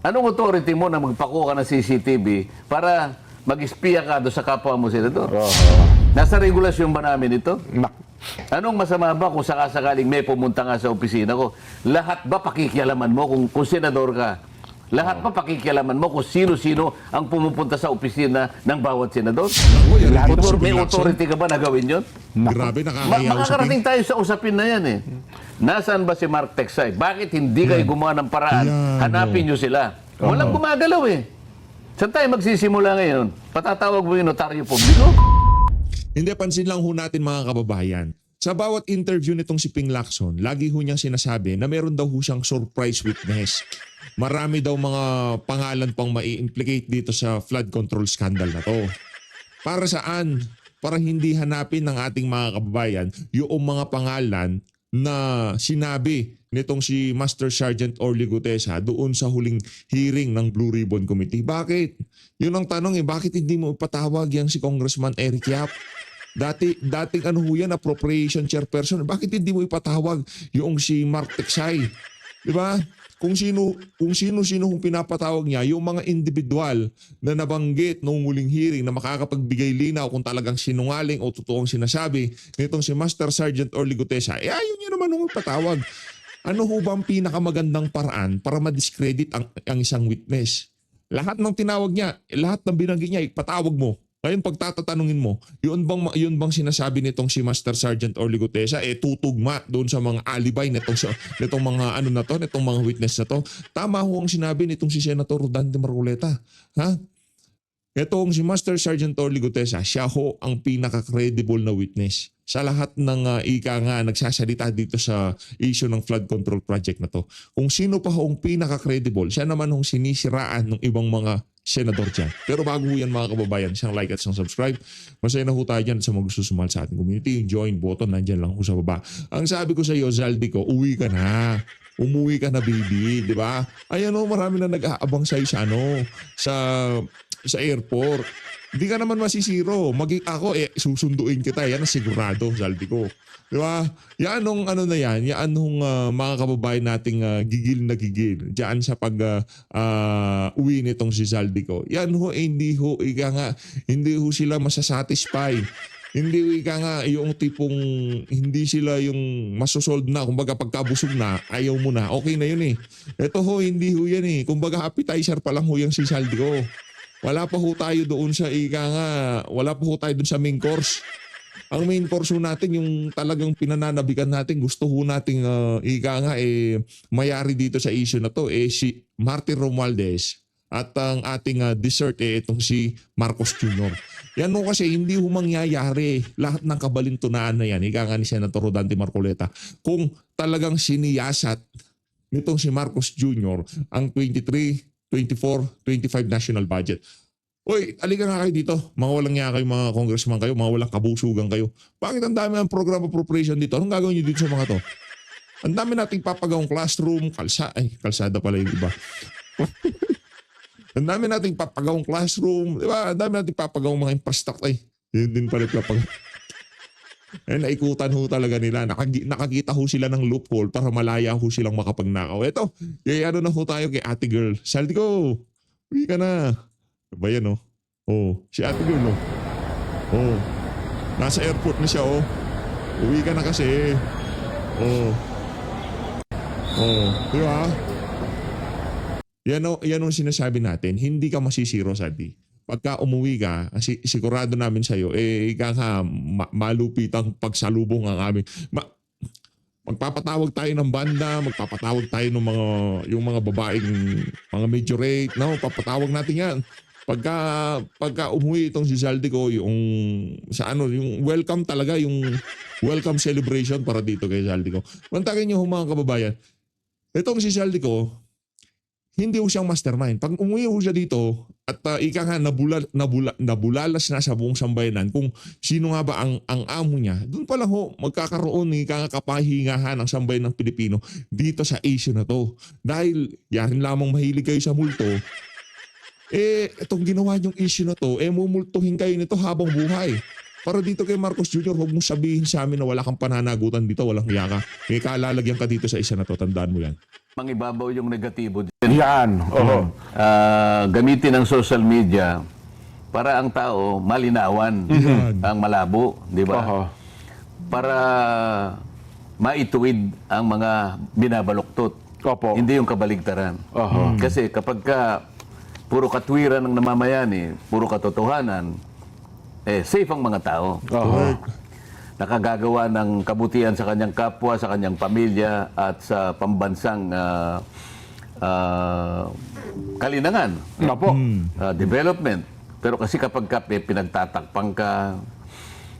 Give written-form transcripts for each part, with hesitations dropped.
Anong authority mo na magpakuha ka ng CCTV para mag-espiya ka doon sa kapwa mo, Senador? Nasa regulasyon ba namin ito? Anong masama ba kung sakasakaling may pumunta nga sa opisina ko? Lahat ba pakikialaman mo kung senador ka? Lahat ba pakikialaman mo kung sino-sino ang pumupunta sa opisina ng bawat senador? May authority ka ba na gawin yun? Grabe, nakakahiya Makakarating tayo sa usapin na yan eh. Nasaan ba si Mark Texay? Bakit hindi kayo gumawa ng paraan? Hanapin nyo sila. Walang gumagalaw eh. Saan tayo magsisimula ngayon? Patatawag mo yung notaryo publiko? Hindi, pansin lang ho natin mga kababayan. Sa bawat interview nitong si Ping Lacson, lagi ho niyang sinasabi na meron daw ho siyang surprise witness. Marami daw mga pangalan pang mai-implicate dito sa flood control scandal na to. Para saan? Para hindi hanapin ng ating mga kababayan yung mga pangalan na sinabi nitong si Master Sergeant Orly Gutesa doon sa huling hearing ng Blue Ribbon Committee. Bakit? Yun ang tanong eh, bakit hindi mo ipatawag yan si Congressman Eric Yap? Dating ano ho yan, appropriation chairperson. Bakit hindi mo ipatawag yung si Mark Texay? Di ba? Kung sino-sino kung pinapatawag niya, yung mga individual na nabanggit noong huling hearing na makakapagbigay linaw kung talagang sinungaling o totoong sinasabi nitong si Master Sergeant Orly Gutesa, ayun niya naman nung ipatawag. Ano ho ba ang pinakamagandang paraan para ma-discredit ang isang witness? Lahat ng tinawag niya, lahat ng binanggit niya, ipatawag mo. Ngayon pagtatatanungin mo, yun bang sinasabi nitong si Master Sergeant Orly Gutesa tutugma doon sa mga alibay nitong mga ano na to, nitong mga witness na to? Tama ho ang sinabi nitong si Senator Rodante Marcoleta. Ha? Itong si Master Sergeant Orly Gutesa, siya ho ang pinaka-credible na witness sa lahat ng ika nga nagsasalita dito sa issue ng flood control project na to. Kung sino pa ho ang pinaka-credible, siya naman hong sinisiraan ng ibang mga senador dyan. Pero bago yan mga kababayan, siyang like at siyang subscribe. Masaya na ho tayo dyan sa mga gusto sumahal sa ating community. Yung join button, nandyan lang ho sa baba. Ang sabi ko sa iyo, Zaldi ko, uwi ka na. Umuwi ka na baby, di ba? Ayan o, marami na nag-aabang sa'yo sa airport. Hindi ka naman masisiro. Ako, susunduin kita. Yan ang sigurado, Zaldi ko. Di ba? Yan nung ano na yan, yan nung mga kababayan nating gigil na gigil diyan sa uwi nitong si Zaldi ko. Yan ho, hindi ho sila masasatisfy. Hindi ho yung tipong hindi sila yung masosolve na. Kumbaga pagkabusog na, ayaw mo na. Okay na yun eh. Ito ho, hindi ho yan eh. Kumbaga appetizer pa lang ho yung si Zaldi ko. Wala pa ho tayo doon sa wala pa ho tayo doon sa main course. Ang main course ho natin, yung talagang pinananabikan natin, gusto ho nating mayari dito sa issue na to, si Martin Romualdez at ang ating dessert itong si Marcos Jr. Yan ho kasi hindi ho mangyayari lahat ng kabalintunaan na yan, ika nga ni Senator Rodante Marcoleta, kung talagang siniyasat nitong si Marcos Jr. ang 23, 24, 25 national budget. Oy, alika nga kayo dito. Mga walang niya kayo, mga congressman kayo, mga walang kabusugan kayo. Bakit ang dami ng program appropriation dito? Anong gagawin niyo dito sa mga to? Ang dami nating papagawang classroom, kalsada pala yung iba. Ang dami nating papagawang classroom, di ba? Ang dami nating papagawang mga infrastructure. Yun din pala papagaw. Naikutan ho talaga nila. Nakakita ho sila ng loophole para malaya ho silang makapagnakaw. Eto, ano na ho tayo kay ate girl. Saldi ko, uwi ka na. Ba yan oh? Oh, si ate girl oh. Oh, nasa airport na siya oh. Uwi ka na kasi. Oh. Oh, di ba? Yan ang sinasabi natin. Hindi ka masisiro, Saldi. Pagka umuwi ka, sigurado namin sa'yo, malupit ang pagsalubong ang aming. Magpapatawag tayo ng banda, magpapatawag tayo ng yung mga babaeng, mga majorate, no? Papatawag natin yan. Pagka umuwi itong si Zaldi ko, yung welcome talaga, yung welcome celebration para dito kay Zaldi ko. Mantakin niyo mga kababayan, itong si Zaldi ko, hindi ho siyang mastermind. Pag umuwi ho siya dito at nabulalas na sa buong sambayanan kung sino nga ba ang amo niya, doon pa lang ho magkakaroon ng kapahingahan ng sambayan ng Pilipino dito sa issue na to. Dahil yarin lamang mahilig kayo sa multo, itong ginawa niyong issue na to, mumultuhin kayo nito habang buhay. Para dito kay Marcos Jr., huwag mong sabihin sa amin na wala kang pananagutan dito, walang hiya ka. May kalalagyan ka dito sa isa na to, tandaan mo yan. Mangibabaw yung negatibo din. Yan. Oo. Gamitin ang social media para ang tao malinawan, ang malabo, di ba? Oo. Para maituwid ang mga binabaluktot. Opo. Hindi yung kabaligtaran. Kasi kapag puro katwiran ng namamayani, puro katotohanan, safe ang mga tao. Nakagagawa ng kabutihan sa kanyang kapwa, sa kanyang pamilya, at sa pambansang kalinangan, Opo. development. Pero kasi kapag pinagtatakpang ka,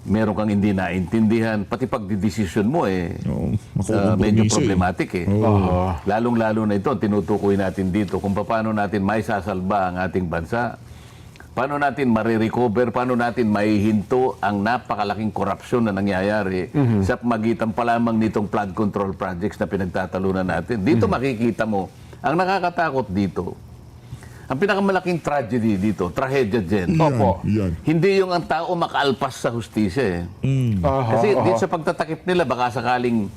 meron kang hindi naintindihan, pati pagdidesisyon mo medyo problematic Lalong-lalo na ito, tinutukoy natin dito kung paano natin maisasalba ang ating bansa. Paano natin marirecover, paano natin maihinto ang napakalaking korupsyon na nangyayari sa magitan pa lamang nitong flood control projects na pinagtatalunan natin. Dito makikita mo, ang nakakatakot dito, ang pinakamalaking tragedy dito, trahedya dyan. Opo. Yan. Hindi yung ang tao makaalpas sa hustisya Kasi dito sa pagtatakip nila, baka sakaling,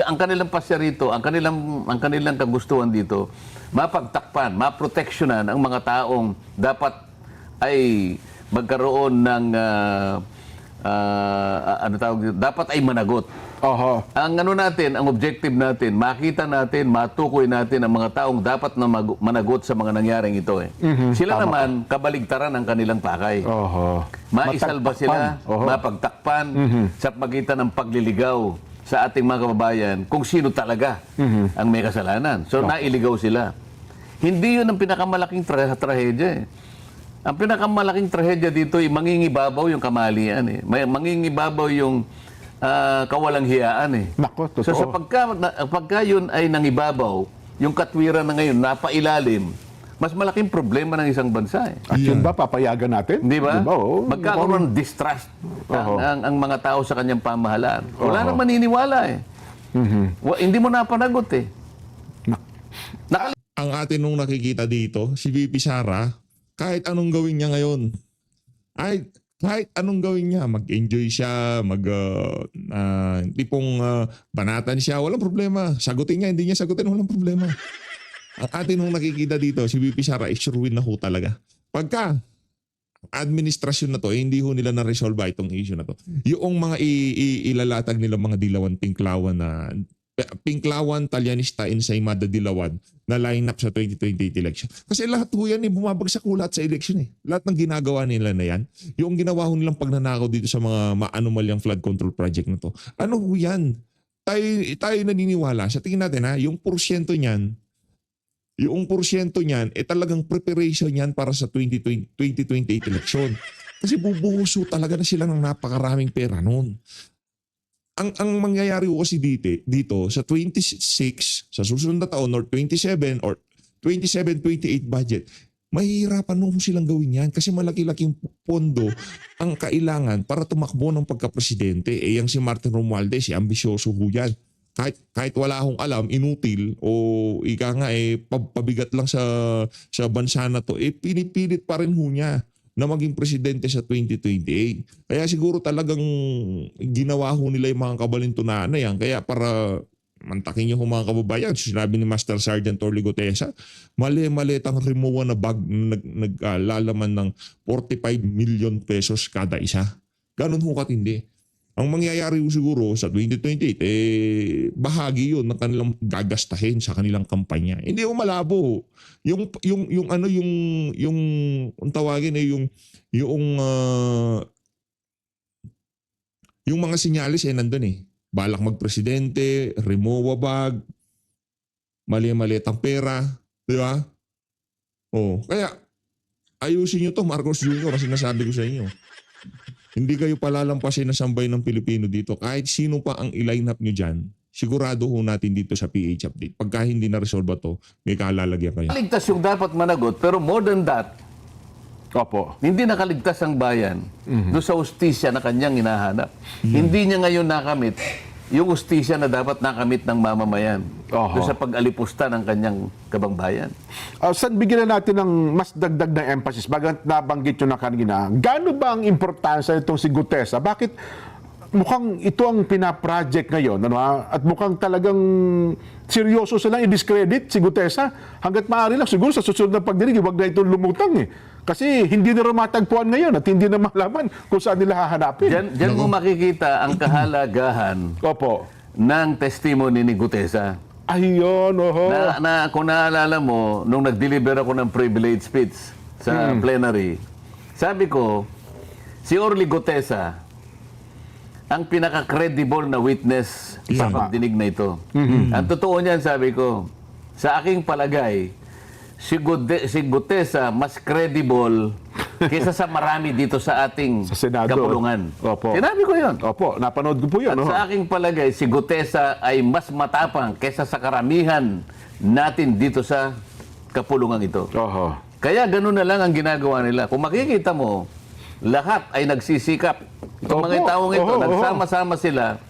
ang kanilang pasya rito, ang kanilang kagustuhan dito, mapagtakpan, maproteksyonan ang mga taong dapat ay magkaroon ng dapat ay managot. Ang ang objective natin, makita natin, matukoy natin ang mga taong dapat na managot sa mga nangyaring ito Sila naman kabaligtaran ng kanilang pakay. Maisalba sila, mapagtakpan sa pagitan ng pagliligaw sa ating mga kababayan kung sino talaga ang may kasalanan. So nailigaw sila. Hindi yun ang pinakamalaking trahedya Ang pinakamalaking trahedya dito ay mangingibabaw yung kamalian mangingibabaw yung kawalang hiyaan Nako, totoo. So sa pagka yun ay nangibabaw, yung katwiran na ngayon napailalim, mas malaking problema ng isang bansa At yun ba, papayagan natin? Di ba? Oo. Magkakaroon ng distrust ang mga tao sa kanyang pamahalaan. Wala nang maniniwala Hindi mo napanagot Ang atin nung nakikita dito, si VP Sara, kahit anong gawin niya ngayon, kahit anong gawin niya, mag-enjoy siya, tipong banatan siya, walang problema. Sagutin niya, hindi niya sagutin, walang problema. Ang atin nung nakikita dito, si VP Sara, sure win na ho talaga. Pagka administrasyon na to, hindi ho nila na-resolve itong issue na to. Yung mga ilalatag nila mga dilawan, pinklawan, talyanista, ensaymada, dilawan na line up sa 2028 election. Kasi lahat ho yan bumabagsak ho lahat sa election Lahat ng ginagawa nila na yan, yung ginawa ho nilang pagnanakaw dito sa mga maanomalyang flood control project na to. Ano ho yan? Tayo naniniwala. Sa tingin natin yung porsyento niyan, talagang preparation yan para sa 2028 election. Kasi bubuhuso talaga na sila ng napakaraming pera noon. Ang mangyayari kasi dito sa 26, sa susunod na taon or 27 or 27-28 budget, mahihirapan nung silang gawin yan kasi malaki-laking pondo ang kailangan para tumakbo ng pagka-presidente. Yang si Martin Romualdez, ambisyoso ho yan. Kahit wala akong alam, inutil o pabigat lang sa bansa na to, pinipilit pa rin ho niya na maging presidente sa 2028. Kaya siguro talagang ginawa ho nila yung mga kabalintunaan na yan. Kaya para mantakin niyo ho mga kababayan, sinabi ni Master Sergeant Orly Gutesa, mali-malitang rimuwa na bag naglalaman ng 45 million pesos kada isa. Ganun ho katindi. Ang mangyayari ho siguro sa 2028, bahagi yun ng kanilang gagastahin sa kanilang kampanya. Hindi ho malabo. Yung ang tawagin yung mga sinyalis nandun balak magpresidente, Rimowa bag, mali-maliit ang pera, di ba? Kaya ayusin nyo to, Marcos Jr., kasi nasabi ko sa inyo. Hindi kayo palalampasin na sambay ng Pilipino dito. Kahit sino pa ang i-line up nyo dyan, sigurado ho natin dito sa PH Update. Pagka hindi na-resolve to, may kalalagyan kayo. Nakaligtas yung dapat managot, pero more than that, hindi nakaligtas ang bayan doon sa hustisya na kanyang hinahanap. Hindi niya ngayon nakamit yung hustisya na dapat nakamit ng mamamayan doon sa pag-alipusta ng kanyang kabangbayan. Saan bigyan na natin ng mas dagdag na emphasis? Bagat nabanggit nyo na kanina, gaano ba ang importansya itong si Gutesa? Bakit mukhang ito ang pinaproject ngayon, ano, at mukhang talagang seryoso silang i-discredit si Gutesa. Hanggat maaari lang, siguro sa susunod na pagdinig, huwag na itong lumutang eh. Kasi hindi na rin matagpuan ngayon at hindi na malaman kung saan nila hahanapin. Diyan mo makikita ang kahalagahan Opo. ng testimony ni Gutesa. Ayun, oho. Kung naalala mo, nung nag-deliver ako ng privilege speech sa plenary, sabi ko, si Orly Gutesa, ang pinaka-credible na witness sa pagdinig na ito. Ang totoo niyan, sabi ko, sa aking palagay, si Gutesa mas credible kaysa sa marami dito sa ating Sa Senado. kapulungan. Opo. Sinabi ko yun. Opo, napanood ko po yun. At oho. sa aking palagay, si Gutesa ay mas matapang kaysa sa karamihan natin dito sa kapulungan ito. Oho. Kaya ganun na lang ang ginagawa nila. Kung makikita mo, lahat ay nagsisikap. Itong mga Opo. taong ito, Oho, oho. nagsama-sama sila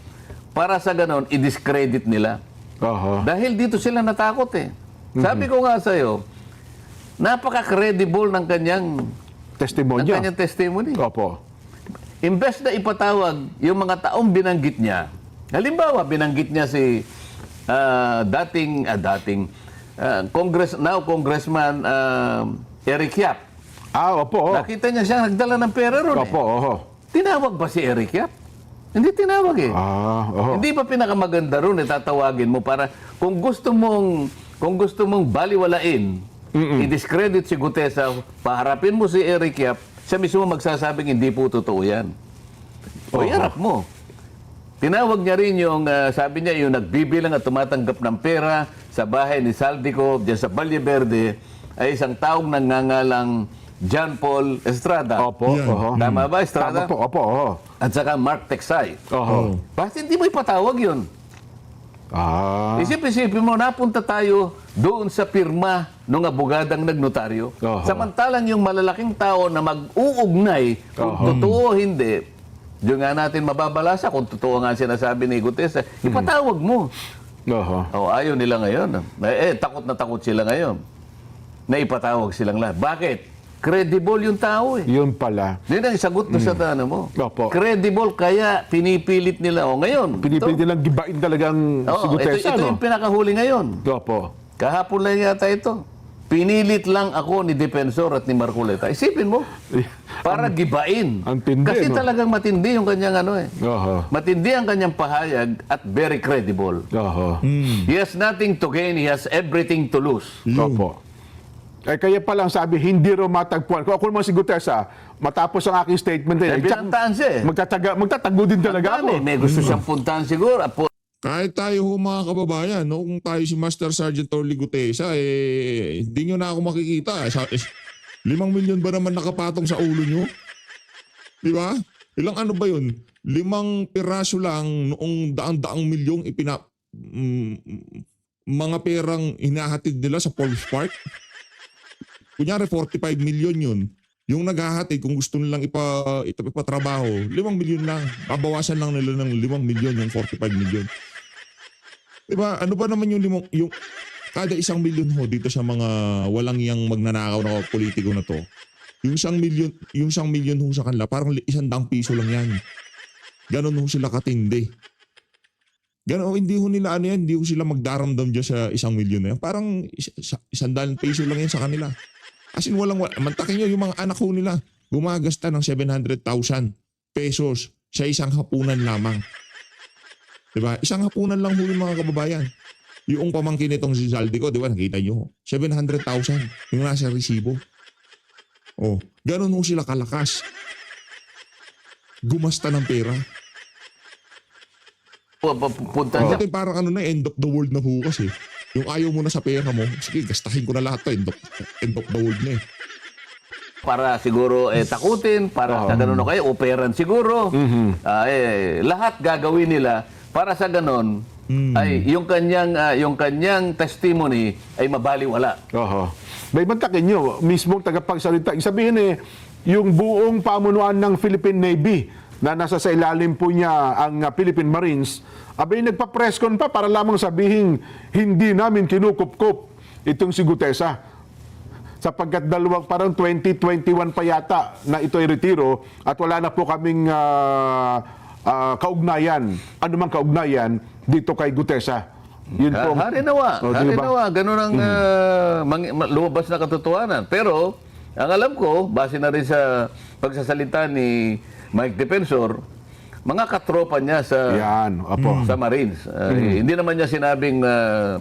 para sa ganon, i-discredit nila. Oho. Dahil dito sila natakot eh. Sabi ko nga sa'yo, napaka-credible ng kanyang Testimonya. testimony. Opo. Imbes na ipatawag yung mga taong binanggit niya. Halimbawa, binanggit niya si Congressman Eric Yap. Opo. Oh. Nakita niya siya nagdala ng pera ron Opo, eh. oho. Tinawag ba si Eric Yap? Hindi tinawag eh. Oho. Hindi ba pinakamaganda ron tatawagin mo para kung gusto mong baliwalain, i-discredit si Gutesa, paharapin mo si Eric Yap, siya mismo magsasabing hindi po totoo yan. O iharap mo. Tinawag niya rin yung, sabi niya, yung nagbibilang at tumatanggap ng pera sa bahay ni Saldico, diyan sa Valle Verde, ay isang taong nangangalang John Paul Estrada. Opo, Yan. oho. Tama ba, Estrada? Tama po, opo, oho. At saka Mark Texay. Oho. Bakit hindi mo ipatawag yun? Isip-isipin mo, napunta tayo doon sa pirma ng abogadang nagnotaryo. Oho. Samantalang yung malalaking tao na mag-uugnay kung totoo o hindi, doon nga natin mababalasa kung totoo nga sinasabi ni Gutesa, ipatawag mo. Oho. Ayaw nila ngayon. Takot na takot sila ngayon. Na ipatawag silang lahat. Bakit? Credible yung tao eh. Yun pala. Yun ang sagot na sa tanong mo. Opo. Credible, kaya pinipilit nila. O ngayon, Pinipilit nilang gibain talagang si Gutesa, ito no? yung pinakahuli ngayon. Opo. Kahapon lang yata ito. Pinilit lang ako ni Defensor at ni Marcoleta. Isipin mo, para gibain. Ang tindi, Kasi no? talagang matindi yung kanyang ano eh. Oho. Matindi ang kanyang pahayag at very credible. Oho. He has nothing to gain, he has everything to lose. Opo. Kaya palang sabi, hindi raw matagpuan. Kung ako naman si Gutesa, matapos ang aking statement Eh, binantaan siya eh. magtatago din talaga ako. May gusto siyang puntahan siguro. Kahit tayo ho mga kababayan, no, kung tayo si Master Sergeant Orly Gutesa, hindi nyo na ako makikita. 5 milyon ba naman nakapatong sa ulo nyo? Di ba? Ilang ano ba yun? 5 piraso lang noong daang-daang milyong mga perang hinahatid nila sa Paul's Park. Kunyari 45 milyon yun. Yung naghahatid, kung gusto nilang ipatrabaho, 5 milyon lang. Babawasan lang nila ng 5 milyon yung 45 milyon. Diba? Ano ba naman yung kada 1 milyon ho dito sa mga walang yang magnanakaw na politiko na to? Yung 1 milyon ho sa kanila, parang 100 piso lang yan. Ganon ho sila katindi. Ganon, hindi ho nila ano yan, hindi ho sila magdaramdam dyan sa 1 milyon na yan. Parang 100 piso lang yan sa kanila. As in, mantakin nyo, yung mga anak ho nila, gumagasta ng 700,000 pesos sa isang hapunan lamang. Diba? Isang hapunan lang ho yung mga kababayan. Yung pamangkin nitong si Saldico, di ba, nakita nyo, 700,000 yung nasa resibo. Oh, ganun ho sila kalakas. Gumasta ng pera. Punta siya. Dati parang ano na, end of the world na ho kasi. Yung ayaw mo na sa pera mo, sige, gastahin ko na lahat to, end of the world na eh. Para siguro takutin, para sa ganun o kayo, operan siguro. Lahat gagawin nila para sa ganun ay yung kanyang testimony ay mabaliwala. Oho. May mantakin nyo, mismong tagapagsalita. Sabihin yung buong pamunuan ng Philippine Navy na nasa sa ilalim po niya ang Philippine Marines, abay nagpa-press con pa para lamang sabihin hindi namin kinukupkup itong si Gutesa. Sapagkat parang 2021 pa yata na ito ay retiro at wala na po kaming kaugnayan, anumang kaugnayan dito kay Gutesa. Yun po. Harinawa. O, di ba? Harinawa. Ganun ang lumabas na katotohanan. Pero, ang alam ko, base na rin sa pagsasalita ni Mike Defensor, mga katropa niya sa Yan, opo. sa Marines. Hindi naman niya sinabing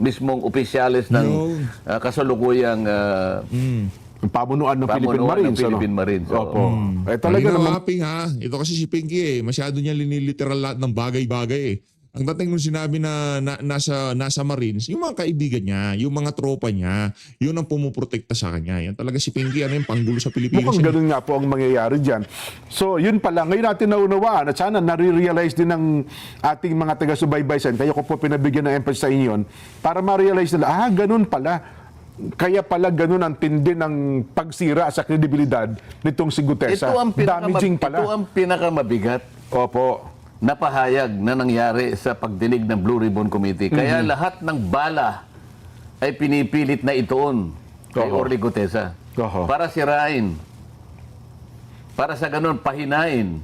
mismong opisyalis ng kasalukuyang Yung pamunuan ng Philippine pamunuan Marines. ng Philippine Marines. Opo. Eh, Talaga talaga naman. Ping, ha? Ito kasi si Pinky masyado niya liniliteral lahat ng bagay-bagay Ang dating nung sinabi na, nasa Marines, yung mga kaibigan niya, yung mga tropa niya, yun ang pumuprotekta sa kanya. Yan talaga si Pinky, yung panggulo sa Pilipinas. Mukhang ganun nga po ang mangyayari dyan. So, yun pala. Ngayon natin naunawaan at sana nare-realize din ng ating mga taga-subaybay sa kaya ko po pinabigyan ng emphasis sa inyo para ma-realize nila, ganun pala. Kaya pala ganun ang tindi ng pagsira sa kredibilidad nitong si Gutesa. Damaging pala. Ito ang pinakamabigat. Opo. Na pahayag na nangyari sa pagdinig ng Blue Ribbon Committee. Kaya lahat ng bala ay pinipilit na ituon kay Oo. Orly Gutesa. Oo. Para sirain. Para sa ganun, pahinain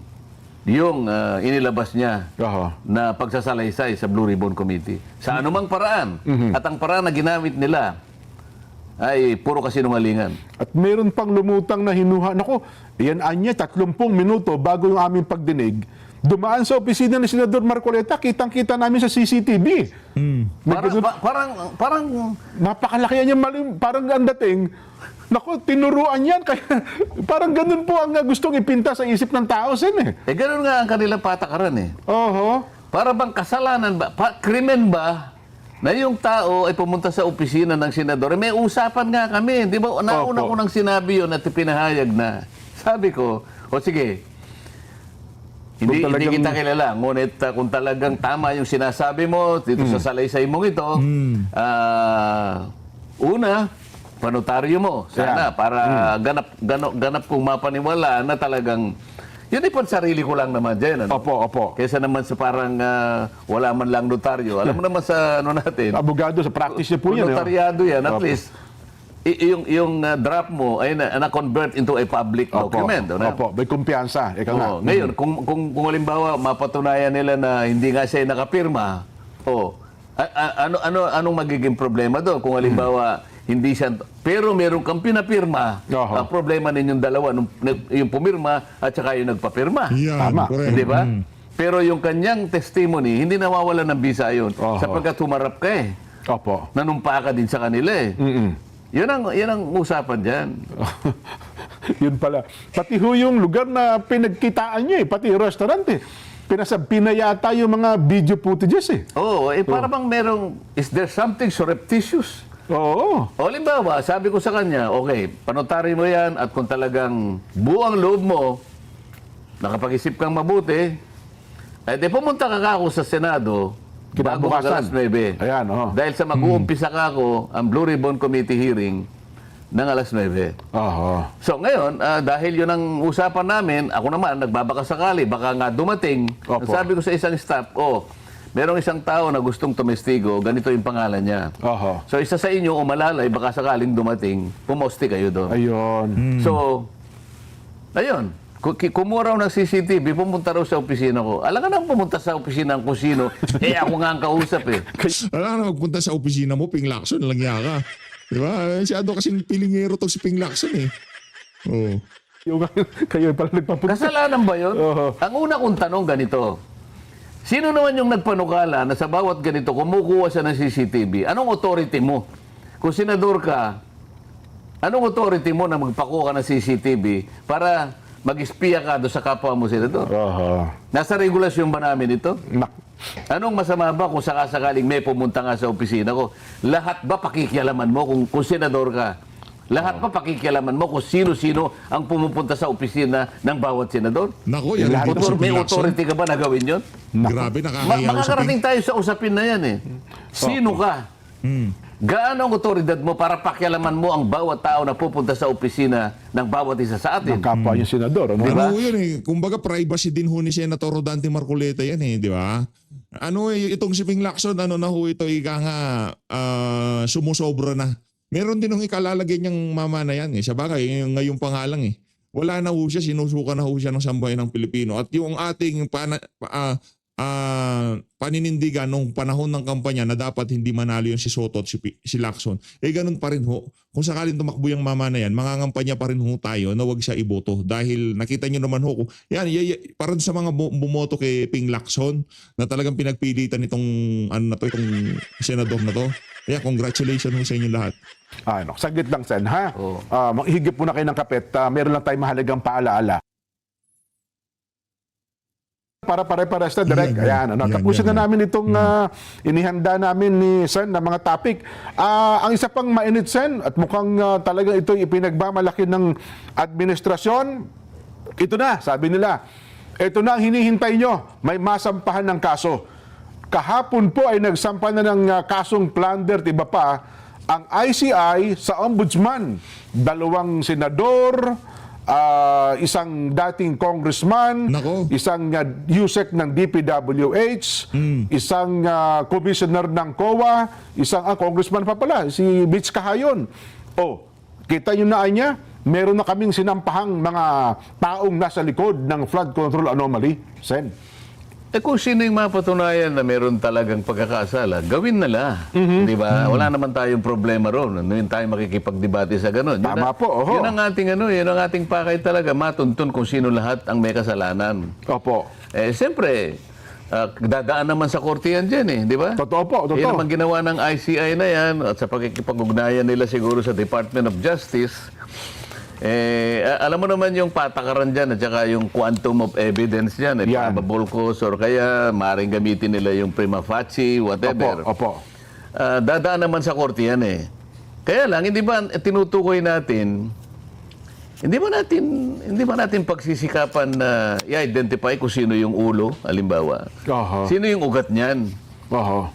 yung inilabas niya Oo. na pagsasalaysay sa Blue Ribbon Committee. Sa anumang paraan. At ang paraan na ginamit nila ay puro kasinungalingan. At meron pang lumutang na hinuha. Naku, yan anya, 30 minuto bago yung aming pagdinig. Dumaan sa opisina ni Senador Marcoleta, kitang-kita namin sa CCTV. Parang Napakalaki yan yung parang ang dating. Naku, tinuruan yan. Kaya, parang ganun po ang gustong ipinta sa isip ng tao, Sen eh. ganun nga ang kanilang patakaran eh. Oho. Para bang kasalanan ba? Krimen ba na yung tao ay pumunta sa opisina ng senador? May usapan nga kami. Di ba? Nauna ko nang sinabi yun at pinahayag na. Sabi ko, o sige, hindi kita kilala. Ngunit kung talagang tama yung sinasabi mo dito sa salaysay mong ito, una, panotaryo mo. Sana para ganap kong mapaniwala na talagang yun ay sarili ko lang naman dyan. Ano? Opo. Kesa naman sa parang wala man lang notaryo. Alam mo naman sa ano natin. Abogado, sa practice niya po yan. Notaryado yan. At least, yung draft mo ay na-convert into a public document. Opo, may kumpiyansa. Ika nga. Ngayon, kung halimbawa mapatunayan nila na hindi nga siya nakapirma, anong magiging problema doon? Kung halimbawa hindi siya, pero meron kang pinapirma, ang problema ninyong dalawa, yung pumirma at saka yung nagpapirma. Yan, Tama. correct. Hindi ba? Pero yung kanyang testimony, hindi nawawala ng bisa yun. Sapagkat humarap ka eh. Opo. Nanumpa ka din sa kanila eh. Yun ang usapan dyan. Yun pala. Pati ho yung lugar na pinagkitaan niya pati yung restaurant pinayata yung mga video footages Para bang merong, is there something surreptitious? Oo. O halimbawa, sabi ko sa kanya, okay, panotary mo yan at kung talagang buwang loob mo, nakapag-isip kang mabuti, di pumunta ka ako sa Senado bago alas 9. Ayan, Dahil sa mag-uumpisa ka ako ang Blue Ribbon Committee hearing ng alas 9. Oho. So ngayon, dahil yun ang usapan namin, ako naman, nagbabaka sakali, baka nga dumating. Opo. Sabi ko sa isang staff, merong isang tao na gustong tumestigo, ganito yung pangalan niya. Oho. So isa sa inyo, umalalay, baka sakaling dumating, pumoste kayo doon. Ayun. So, ayun. Kumuha raw ng CCTV, pumunta raw sa opisina ko. Alam ka nang pumunta sa opisina ng kusino, ako nga ang kausap eh. Alam na, magpunta sa opisina mo, Ping Lacson, langya ka. Diba? Masyado kasing pilingero to si Ping Lacson eh. Oo. Kayo pala nagpapunta. Kasalanan ba yun? Ang una kong tanong ganito, sino naman yung nagpanukala na sa bawat ganito kumukuha siya ng CCTV? Anong authority mo? Kung senador ka, anong authority mo na magpakuha ka ng CCTV para mag-espiya ka doon sa kapwa mo senador? Oho. Nasa regulasyon ba namin ito? Anong masama ba kung sakasakaling may pumunta nga sa opisina ko? Lahat ba pakikialaman mo kung senador ka? Lahat ba pakikialaman mo kung sino-sino ang pumupunta sa opisina ng bawat senador? Nako, yan ang Lahat si May Ping Lacson. authority ka ba na gawin yun? Grabe, nakakayaw sa Makakarating Ping. tayo sa usapin na yan eh. Sino ka? Gaano ang otoridad mo para pakialaman mo ang bawat tao na pupunta sa opisina ng bawat isa sa atin? Ang kapwa yung senador. Ano? Ano yun eh, kumbaga privacy din ho ni Senator Rodante Marcoleta yan eh, di ba? Ano eh, itong si Ping Lacson, ano na ho ito, ika nga, sumusobra na. Meron din hong ikalalagay niyang mama na yan eh. Sa bagay, ngayong pangalang eh. wala na ho siya, sinusuka na ho siya ng sambayan ng Pilipino. At yung ating paninindigan nung panahon ng kampanya na dapat hindi manalo yung si Soto at si Lacson, ganun pa rin ho. Kung sakaling tumakbo yung mama na yan, mangangampanya pa rin ho tayo na wag siya iboto. Dahil nakita nyo naman ho, parang sa mga bumoto kay Ping Lacson na talagang pinagpilitan itong itong senador na to. Kaya congratulations ho sa inyo lahat. Saglit lang, Sen, ha? Oo. Higip muna kayo ng kapet. Meron lang tayong mahalagang paalaala. Para pare-pares na direct. Ayan, tapusin na namin itong inihanda namin ni Sen na mga topic. Ang isa pang mainit, Sen, at mukhang talagang ito ipinagmamalaki ng administrasyon, ito na, sabi nila, ito na ang hinihintay nyo, may masampahan ng kaso. Kahapon po ay nagsampa na ng kasong plunder, iba pa, ang ICI sa ombudsman. 2 senador, isang dating congressman, Nako. isang USEC ng DPWH, isang commissioner ng COA, isang congressman pa pala, si Mitch Cahayon. Kita nyo na niya, meron na kaming sinampahang mga taong nasa likod ng flood control anomaly, Sen. Kung sino yung mapatunayan na meron talagang pagkakasala, gawin nila. Di ba? Wala naman tayong problema ron. Ano yun tayo makikipagdebate sa ganun. Tama po, oho. Yun ang ating yun ang ating pakay talaga, matuntun kung sino lahat ang may kasalanan. Opo. Siyempre, dadaan naman sa korte yan dyan di ba? Totoo po, totoo. Yan naman ginawa ng ICI na yan at sa pagkikipag-ugnayan nila siguro sa Department of Justice. Alam mo naman yung patakaran dyan at saka yung quantum of evidence dyan. Yan. Probable cause or kaya maaaring gamitin nila yung prima facie, whatever. Opo. Dadaan naman sa korte yan Kaya lang, hindi ba tinutukoy natin, hindi ba natin pagsisikapan na i-identify kung sino yung ulo, halimbawa. Oho. Sino yung ugat niyan? Oho.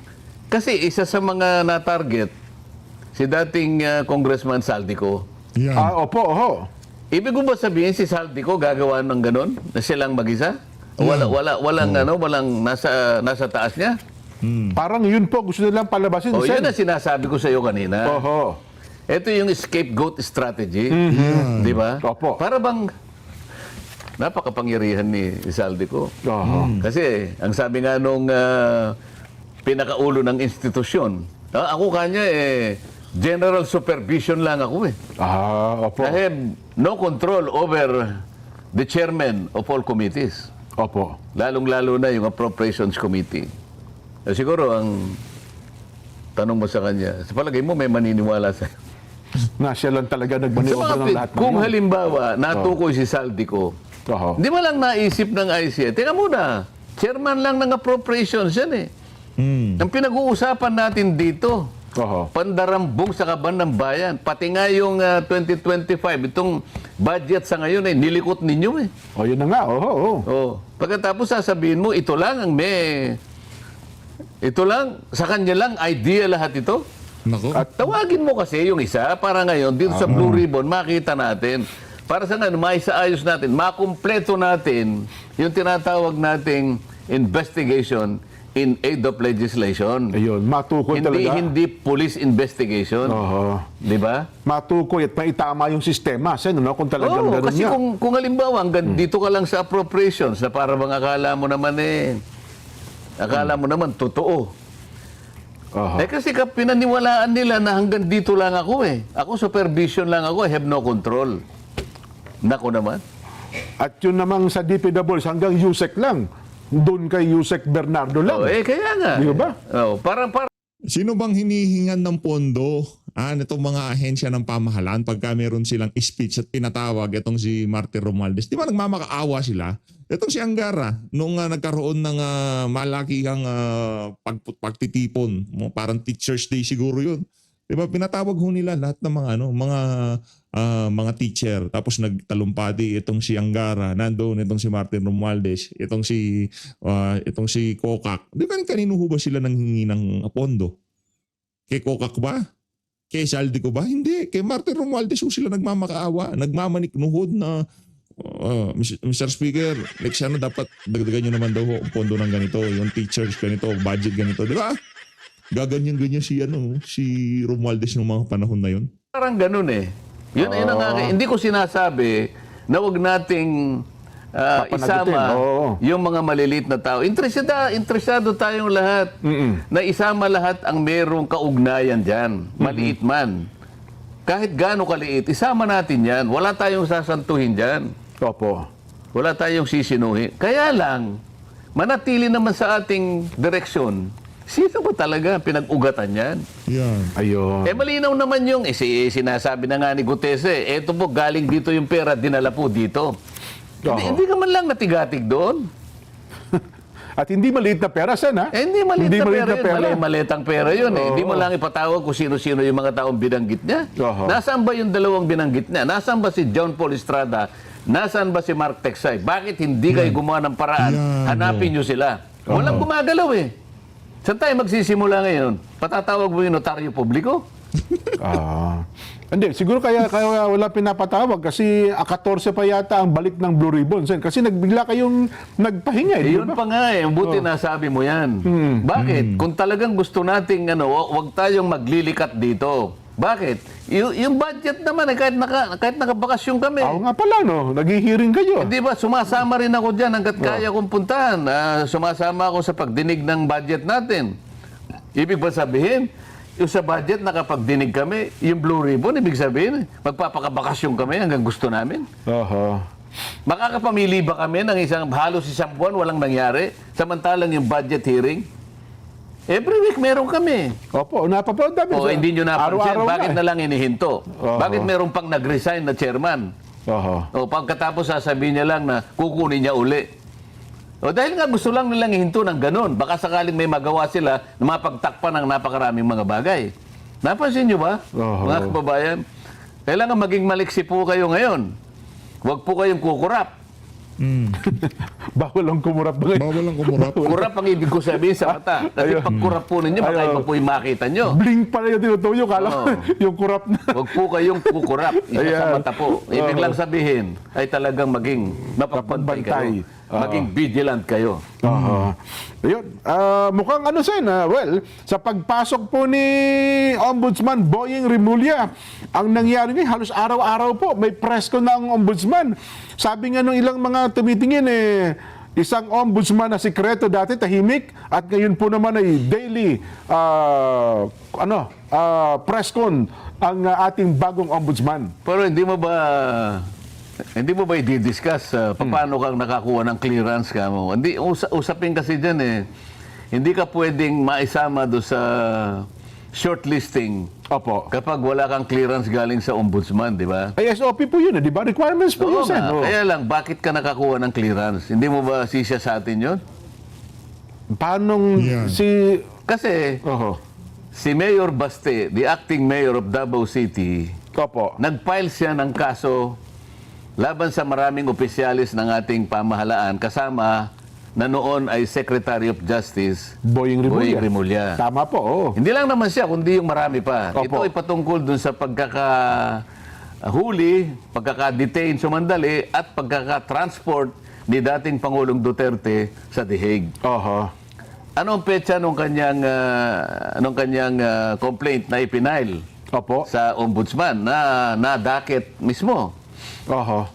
Kasi isa sa mga na-target, si dating Congressman Saldico. Yan. Opo, oho. Ibig ko ba sabihin si Saldico gagawa ng ganun? Na silang mag-isa? Walang nasa taas niya? Parang yun po, gusto nilang palabasin, Yun Sen. ang sinasabi ko sa iyo kanina. Oho. Ito yung scapegoat strategy. Di ba? Opo. Para bang napakapangyarihan ni Saldico. Oho. Kasi ang sabi nga nung pinakaulo ng institusyon, ako kanya general supervision lang ako Opo. I have no control over the chairman of all committees. Opo. Lalong-lalo na yung Appropriations Committee. Siguro ang tanong mo sa kanya, sa palagay mo may maniniwala sa Na siya lang talaga nagmaniobra ng lahat ng kung yun. halimbawa natukoy si Saldico, Oho. di ba lang naisip ng ICI? Teka muna, chairman lang ng Appropriations yan Ang pinag-uusapan natin dito, Oho. pandarambong sa kaban ng bayan. Pati nga yung 2025, itong budget sa ngayon nilikot ninyo Yun na nga. Oho. Pagkatapos sasabihin mo, ito lang sa kanya lang, idea lahat ito. Nako. At tawagin mo kasi yung isa para ngayon dito sa Blue Ribbon makita natin. Para sa ngayon, maisaayos natin, makumpleto natin yung tinatawag nating investigation in aid of legislation. Ayun, matukoy talaga. Hindi police investigation. Oho. Di ba? Matukoy at maitama yung sistema, Sen, no? Kung talagang ganun kasi nga. kung halimbawa, hanggang dito ka lang sa appropriations na para bang akala mo naman totoo. Oho. Kasi pinaniwalaan nila na hanggang dito lang ako Ako supervision lang ako, I have no control. Nako naman. At yun namang sa DPWs, hanggang USEC lang. Doon kay USEC Bernardo lang. Kaya nga. Di ba? Parang Sino bang hinihingan ng pondo? Itong mga ahensya ng pamahalaan pagka meron silang speech at pinatawag itong si Martin Romualdez. Di ba nagmamakaawa sila? Itong si Angara, nung nagkaroon ng malakihang pagtitipon, parang Teacher's Day siguro yun. Di ba pinatawag ho nila lahat ng mga teacher. Tapos nagtalumpati itong si Angara, nandoon itong si Martin Romualdez, itong si Kokak. Di ba kanino ho ba sila nanghingi ng pondo? Kay Kokak ba? Kay Saldico ba? Hindi. Kay Martin Romualdez ho sila nagmamakaawa, nagmamaniknuhod na Mr. Speaker, next dapat dagdagan nyo naman daw ang pondo ng ganito, yung teachers ganito, budget ganito, di ba? Gaganyan-ganyan si Romualdez ng mga panahon na yun. Parang ganun Yun ang hindi ko sinasabi na wag nating Papanagutin, isama oo. yung mga maliliit na tao. Interesado tayong lahat na isama lahat ang merong kaugnayan dyan. Maliit man. Kahit gaano kaliit, isama natin yan. Wala tayong sasantuhin dyan. Opo. Wala tayong sisinuhin. Kaya lang, manatili naman sa ating direksyon. Sino ba talaga pinag-ugatan yan? Yan. Ayun. Malinaw naman yung sinasabi na nga ni Gutese, eto po, galing dito yung pera, dinala po dito. Hindi ka man lang natigatig doon. At hindi maliit na pera, Sen, ha? Hindi maliit na pera yun. Malitang pera yun. Oo. Hindi mo lang ipatawag kung sino-sino yung mga taong binanggit niya. Oo. Nasaan ba yung dalawang binanggit niya? Nasaan ba si John Paul Estrada? Nasaan ba si Mark Texay? Bakit hindi kayo gumawa ng paraan? Hanapin nyo sila. Walang gumagalaw eh. Saan tayo magsisimula ngayon? Patatawag mo yung notaryo publiko? Hindi, siguro kaya wala pinapatawag kasi 14 pa yata ang balik ng Blue Ribbon, Sen. Kasi nagbigla kayong nagpahinga. di Yun ba? pa nga eh. Buti nasabi mo yan. Bakit? Kung talagang gusto nating wag tayong maglilikat dito. Bakit? Yung budget naman, kahit nakabakasyon kami. Ako nga pala, no? Naghihiring kayo. Di ba, sumasama rin ako dyan hanggat kaya kong puntahan. Sumasama ako sa pagdinig ng budget natin. Ibig ba sabihin, yung sa budget nakapagdinig kami, yung Blue Ribbon, ibig sabihin, magpapakabakasyon kami hanggang gusto namin. Oho. Makakapamili ba kami ng halos isang buwan, walang nangyari? Samantalang yung budget hearing, every week meron kami. Opo, napapanood namin. O hindi nyo napansin, Araw-araw bakit na na lang inihinto? Oho. Bakit meron pang nag-resign na chairman? Oho. O pagkatapos sasabihin niya lang na kukunin niya uli. O dahil nga gusto lang nilang ihinto ng ganun. Baka sakaling may magawa sila na mapagtakpan ng napakaraming mga bagay. Napansin niyo ba, Oho. mga kababayan? Kailangan maging maliksi po kayo ngayon. Huwag po kayong kukurap. Bawal ang kumurap ba ngayon? Bawal ang kumurap. Kurap ang ibig ko sabihin sa mata. Kasi Ayun. pag kurap po ninyo, baka Ayun. iba po yung makita nyo. Blink pala yung tinutuyo. Kala ko Oo. yung kurap na. Huwag po kayong kukurap. Isa sa Ayan. mata po. Ibig Oo. lang sabihin ay talagang maging mapagbantay kayo. Mapagbantay. Maging vigilant kayo. Oho. Ayun. Mukhang ano, Sen, well, sa pagpasok po ni Ombudsman Boying Rimulya, ang nangyari ngayon, halos araw-araw po, may press ko ng Ombudsman. Sabi nga nung ilang mga tumitingin, isang Ombudsman na sikreto dati, tahimik, at ngayon po naman ay daily press con ang ating bagong Ombudsman. Pero hindi mo ba i-discuss paano kang nakakuha ng clearance ka mo? Hindi, usapin kasi dyan hindi ka pwedeng maisama do sa shortlisting Opo. kapag wala kang clearance galing sa ombudsman, di ba? Ay, SOP po yun, di ba? Requirements po yun, Oo Sen. nga. Oo. Kaya lang, bakit ka nakakuha ng clearance? Hindi mo ba sisya sa atin yun? Paanong Yan. si... Kasi Oho. si Mayor Baste, the acting mayor of Davao City, Opo. nag-file siya ng kaso laban sa maraming opisyalis ng ating pamahalaan kasama na noon ay Secretary of Justice Boying Rimulya. Rimulya. Tama po, oo. Hindi lang naman siya, kundi yung marami pa. Opo. Ito ay patungkol dun sa pagkakahuli, pagkaka-detain sumandali, at pagkaka-transport ni dating Pangulong Duterte sa The Hague. Oho. Ano ang petsa nung kanyang complaint na ipinail Opo. sa ombudsman na docket mismo? Oho.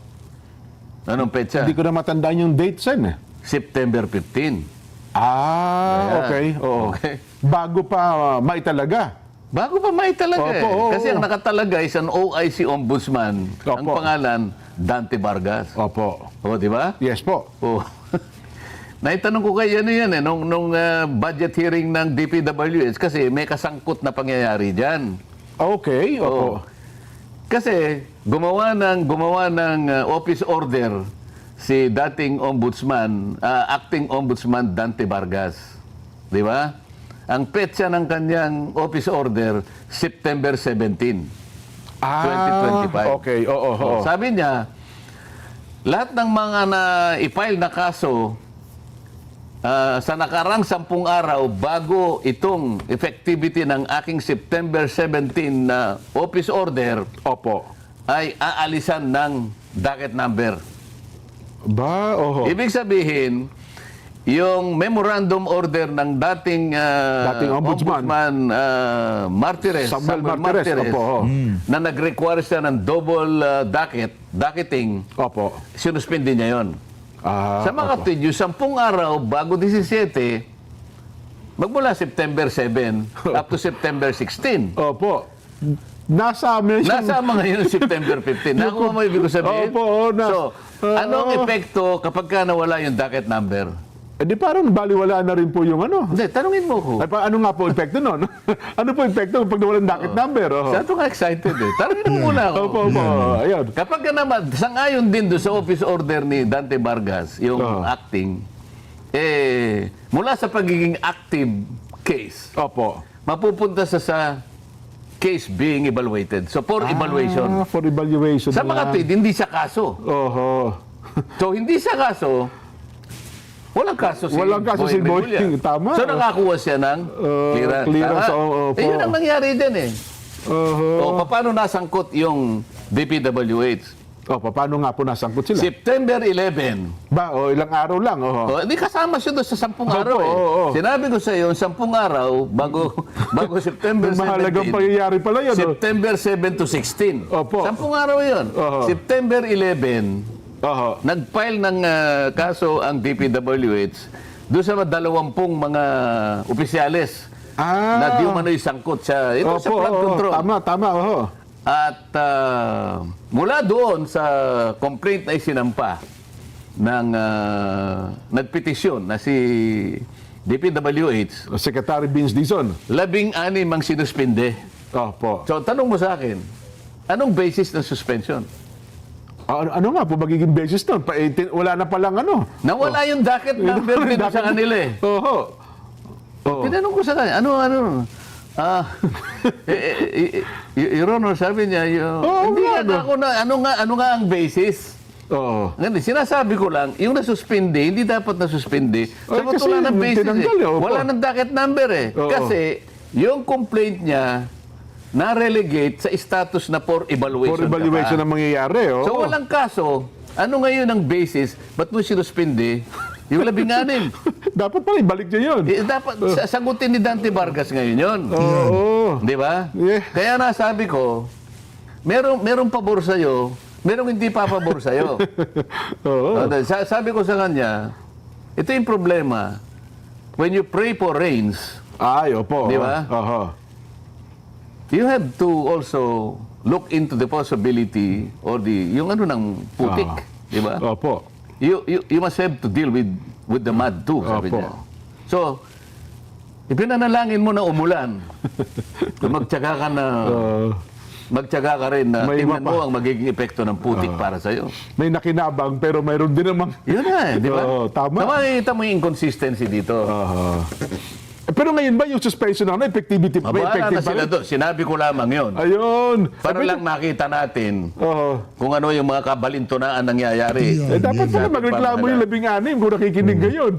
Anong petsa? Hindi ko na matandaan yung date, Sen. September 15. Ah, Ayan. okay. Oo. Okay. Bago pa maitalaga. Bago pa may talaga Opo, oo, Kasi oo. ang nakatalaga is an OIC ombudsman. Ang Opo. pangalan, Dante Vargas. Opo. O, di ba? Yes po. Oh. Naitanong ko kay nung budget hearing ng DPWH kasi may kasangkot na pangyayari diyan. Okay. Opo. Oo. Kasi gumawa ng office order si dating ombudsman, acting ombudsman Dante Vargas. Di ba? Ang petsa ng kanyang office order, September 17, 2025. Okay. Oo. Oo. Sabi niya, lahat ng mga na-file na kaso sa nakarang 10 araw bago itong effectivity ng aking September 17 na office order Opo. ay aalisan ng docket number. Ba? Oho. Ibig sabihin, yung memorandum order ng dating ombudsman. Martires, Samuel Martires, opo. na nag-require siya ng double docketing, Opo. sinuspindi niya yon. Sa mga Opo. tweet, yung 10 araw bago 17, magmula September 7 up to September 16. Opo. Nasama siya. Nasama ngayon September 15. Nakuha mo ibig ko sabihin? Opo, So, anong epekto kapag ka nawala yung docket number? Eh di parang baliwala na rin po yung ano. Hindi, tanungin mo ko. Ay, ano nga po epekto nun? Ano po epekto pag nawalan docket number? Oh. Siya ito nga excited eh. Tanungin mo muna ako. Opo. Ayun. Kapag ka naman, sangayon din doon sa office order ni Dante Vargas, yung acting, mula sa pagiging active case, Opo. mapupunta sa case being evaluated. So, for evaluation. For evaluation. Sa mga tweet, hindi siya kaso. Oho. So, hindi siya kaso, walang kaso si Walang kaso si Boying. Remulla. Tama. So, nakakuha siya ng clearance. clearance, Tama? opo. Yun ang nangyari din eh. Oho. O, paano nasangkot yung DPWH? Paano nga po nasangkot sila? September 11. Ilang araw lang. Oho. Hindi kasama siya doon sa 10 araw eh. oo. Sinabi ko sa iyo, 10 araw bago September 17. Mahalagang pangyayari pala yun. September 7 to 16. Opo. 10 araw yun. Oho. September 11, Oho. nag-file ng kaso ang DPWH doon sa 20 mga opisyales na di umano'y sangkot sa sa flood control. Tama. Oho. At mula doon sa complaint na isinampa ng nagpetisyon na si DPWH, Secretary Vince Dizon. 16 ang sinuspinde. Opo. So, tanong mo sa akin, anong basis ng suspension? Ano nga po magiging basis nun? Wala na palang ano. Nawala yung docket number dito sa kanila eh. Oho. Tinanong ko sa kanya, ano? Your Honor, sabi niya, hindi nga ako na, ano nga ang basis? Oo. Ngayon, sinasabi ko lang, yung nasuspindi, hindi dapat nasuspindi. Sabi kasi wala ng basis tinanggal eh. opo. Wala ng docket number eh. Oo. Kasi, yung complaint niya, na-relegate sa status na for evaluation. For evaluation ka pa. na mangyayari. Oo. So, walang kaso. Ano ngayon ang basis? Ba't mo sinuspindi? Yung 16. Dapat pala ibalik niya yun. Dapat sagutin ni Dante Vargas ngayon yun. Oo. Di ba? Yeah. Kaya nasabi ko, merong pabor sa'yo, merong hindi pa pabor sa'yo. Oo. Sabi ko sa kanya, ito yung problema. When you pray for rains, Ay, opo. Di ba? Oho. you have to also look into the possibility or yung ano ng putik. Di ba? Opo. You must have to deal with the mud too, sabi Opo. niya. So, ipinanalangin mo na umulan. Magtyaga ka rin na May tingnan iba pa. mo ang magiging epekto ng putik para sa'yo. May nakinabang pero mayroon din namang... Yun na eh, di ba? Oo, tama. Makikita mo yung inconsistency dito. Pero ngayon ba yung suspension na effectivity pa? Mabahala na sila doon. Sinabi ko lamang yun. Ayun. Para lang makita natin Oo. kung ano yung mga kabalintunaan nangyayari. Dapat pala magreklamo yung 16 kung nakikinig ngayon.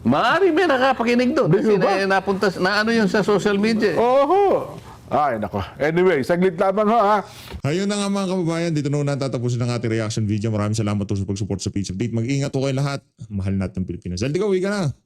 Maaari may nakapakinig doon. Kasi Di ba? napunta, na ano yun sa social media. Oho. Ay, nako. Anyway, saglit lamang ho, ha? Ayun na nga mga kababayan, dito na natatapusin ang ating reaction video. Maraming salamat po sa pag-support sa Page Update. Mag-ingat po kayo lahat. Mahal natin ang Pilipinas. Dahil ikaw, uwi ka na.